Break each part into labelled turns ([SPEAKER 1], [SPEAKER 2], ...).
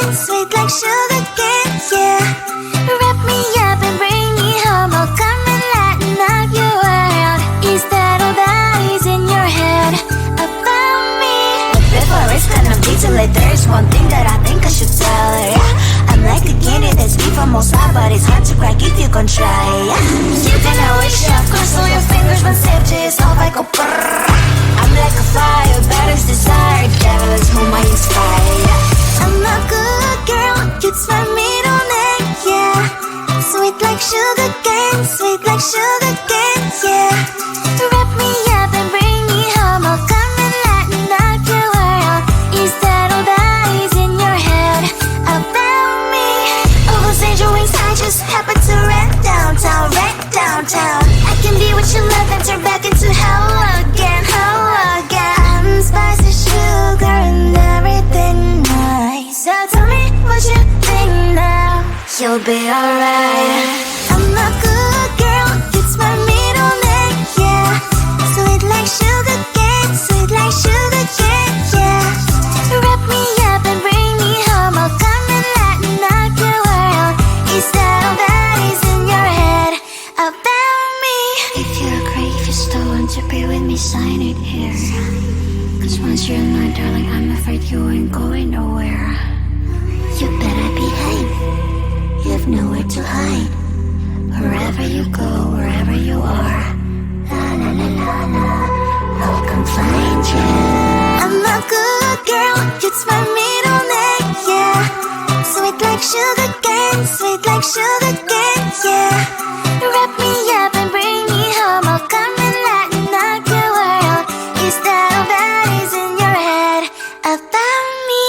[SPEAKER 1] cane, sweet like sugar cane, yeah. Wrap me up and bring me home, oh come and lighten up your world. Is that all that is in your head about me? But before it's gonna be too late, there's one thing that I think I should tell her, yeah. I'm like a candy that's deep from outside, but it's hard to crack if you can try, yeah. You can always shove, cross all your fingers when safety is off, I go brrrr. I'm like a fire, battles desire, devil is whom I inspire, yeah. I'm a good girl, it's my middle name, yeah. Sweet like sugar cane, sweet like sugar cane, yeah. Wrap me up and bring me home, oh come and lighten up your world. Is that all that is in your head about me? All those angel wings I just happen to rent downtown, rent downtown. I can be what you love and turn back into hell again, hell again. I'm spicy sugar and everything nice. So tell me what you think now. You'll be alright. I'm a good girl, it's my middle name, yeah. Sweet like sugar cane, sweet like sugar cane, yeah. Wrap me up and bring me home, oh come and lighten up your world. Is that all that is in your head about me? If you agree, if you still want to be with me, sign it here. Cause once you're mine, darling, I'm afraid you ain't going nowhere. You better behave, you have nowhere to hide. Wherever you go, wherever you are, la la la la la, I'll come find you. I'm a good girl, it's my middle name, yeah. Sweet like sugar cane, sweet like sugar cane, yeah. Wrap me up and bring me home, oh come and lighten up your world. Is that all that is in your head about me?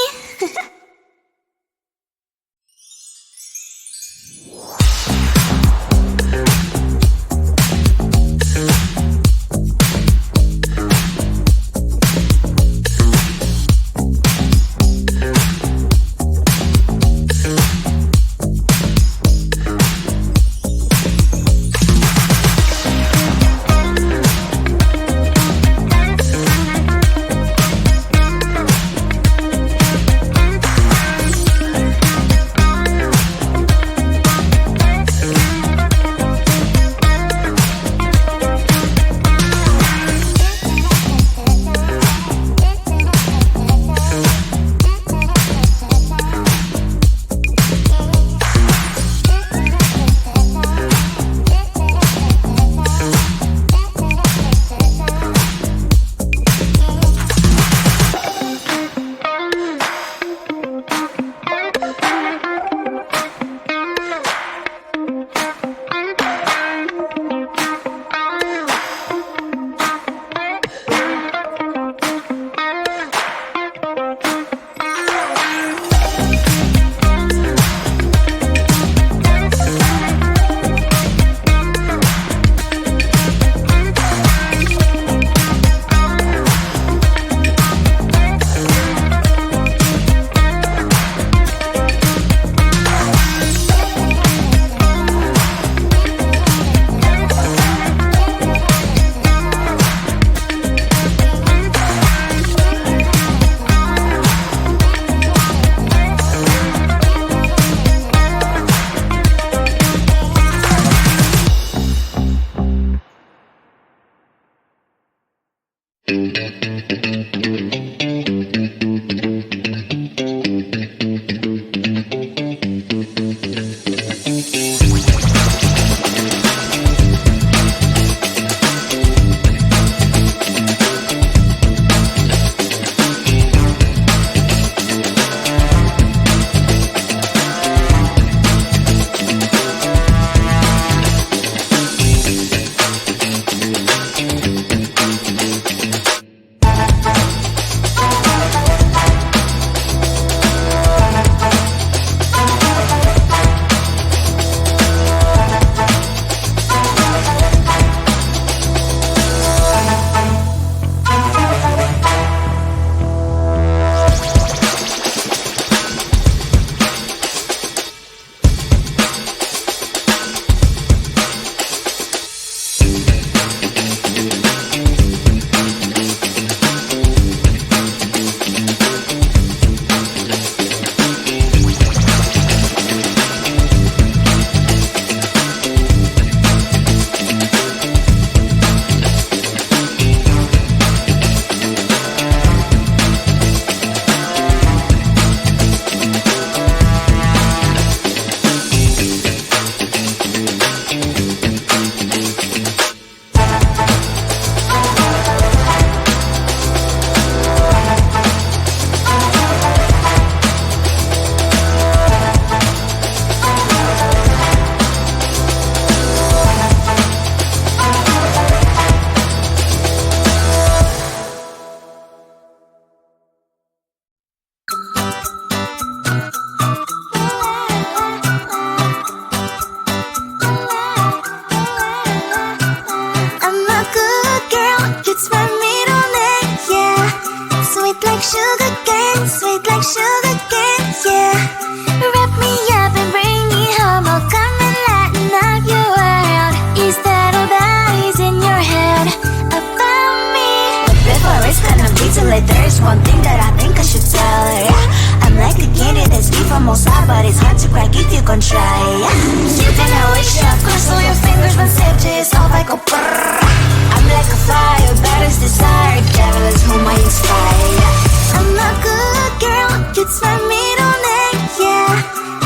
[SPEAKER 1] But there's one thing that I think I should tell her, yeah. I'm like a candy that's deep from outside, but it's hard to crack if you can try, yeah. You can always shove, cross all your fingers when saved is all like a brrr. I'm like a fire, bad as desire, devil is whom I inspire, yeah. I'm a good girl, it's my middle name, yeah.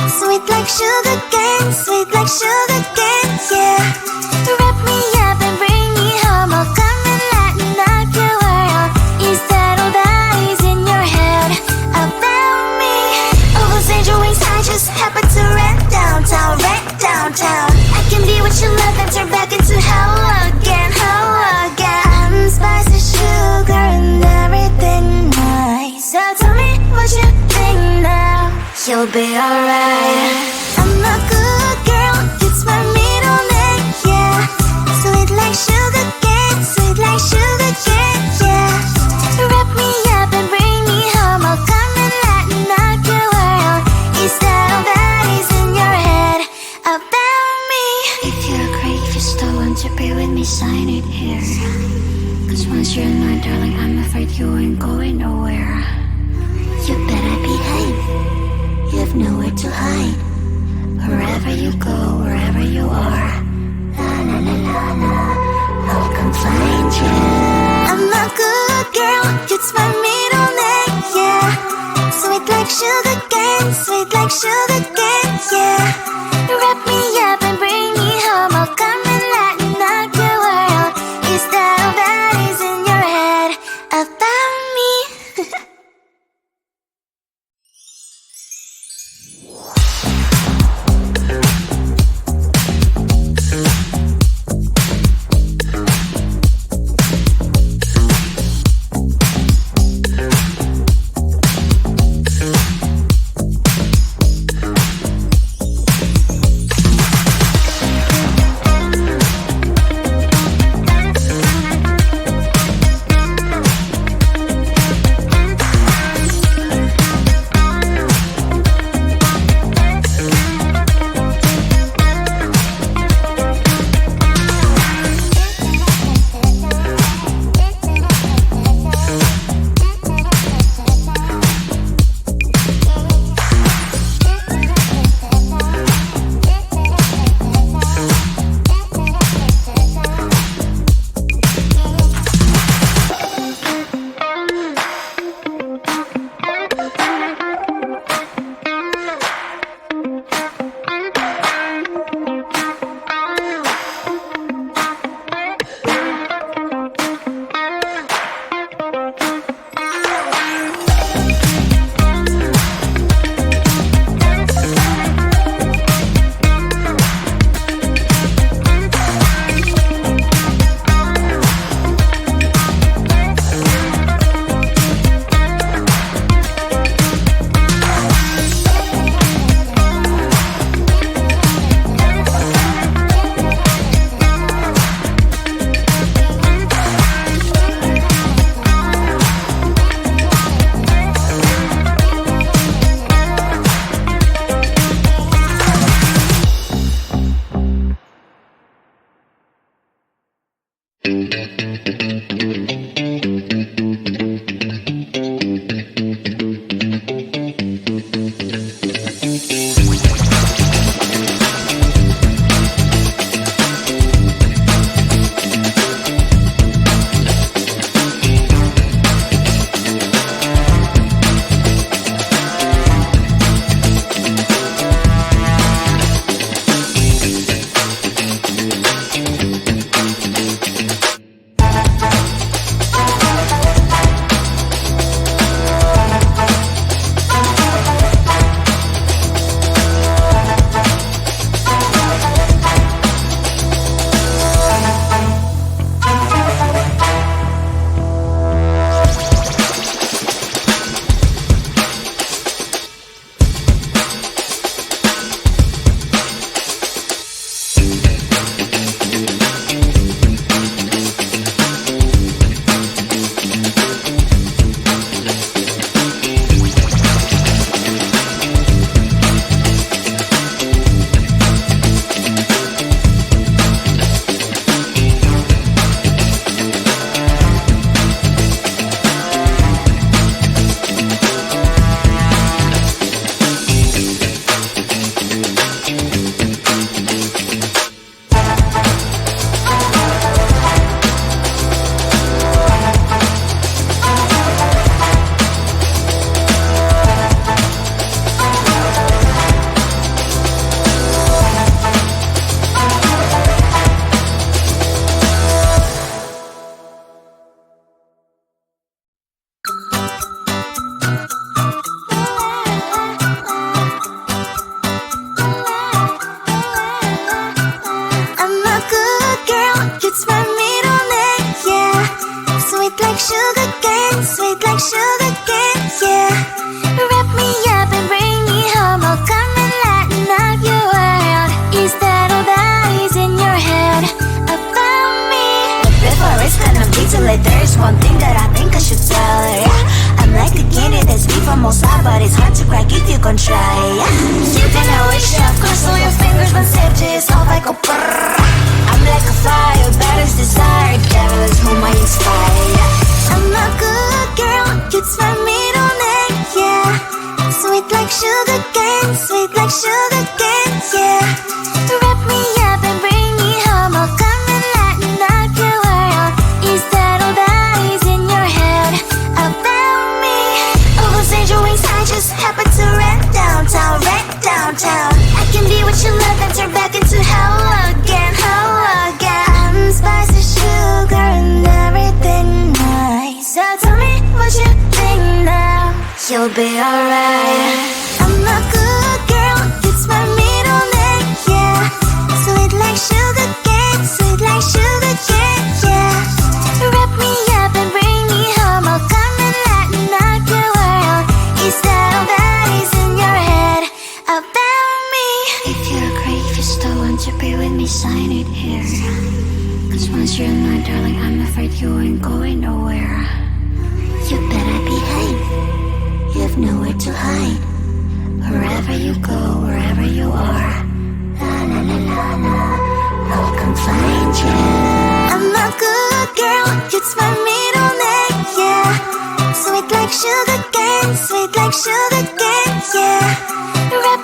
[SPEAKER 1] Sweet like sugar cane, sweet like sugar cane, yeah. Wrap me up and bring me home, I'll come and lighten up your world. Is that all that is in your head about me? Oh, those angel wings I just happen to rent downtown, I can be what you love and turn back into hell again, I'm spicy sugar and everything nice. So tell me what you think now, you'll be alright. I'm a good girl, it's my middle name, yeah. Sweet like sugar cane, sweet like sugar cane, yeah. Wrap me up and bring me home, I'll come and lighten up your world. Is that all that is in your head about me? If you're great, if you still want to be with me, sign it here. Cause once you're in line, darling, I'm afraid you ain't going nowhere. You better behave, you have nowhere to hide. Wherever you go, wherever you are, la la la la la, I'll come find you. I'm a good girl, it's my middle name, yeah. Sweet like sugar cane, sweet like sugar cane, yeah. Wrap me up and bring me home, I'll come and lighten up your world. Is that all that is in your head about me? like sugar cane, yeah. Wrap me up and bring me home. Oh, come and lighten up your world. Is that all that is in your head about me? But before it's gonna be too late, there's one thing that I think I should tell her, yeah. I'm like a candy that's deep from outside, but it's hard to crack if you can try, yeah. You can always shove, cross all your fingers, but safety is off, I go brrrr. I'm like a fire, battles desire, devil is whom I inspire, yeah. I'm a good girl, it's my middle name, yeah. Sweet like sugar cane, sweet like sugar cane, yeah. Wrap me up and bring me home. Oh, come and lighten up your world. Is that all that is in your head about me? Oh, those angel wings I just happen to rent downtown, I can be what you love and turn back into hell again, I'm spicy sugar and everything nice. So tell me what you think now. You'll be alright. I'm a good girl, it's my middle name, yeah. Sweet like sugar cane, sweet like sugar cane, yeah. Wrap me up and bring me home. Oh, come and lighten up your world. Is that all that is in your head about me? If you agree, if you still want to be with me, sign it here. Cause once you're in my darling, I'm afraid you ain't going nowhere. You better behave, you have nowhere to hide. Wherever you go, wherever you are, la la la la la, I'll come find you. I'm a good girl, it's my middle name, yeah. Sweet like sugar cane, sweet like sugar cane, yeah. Wrap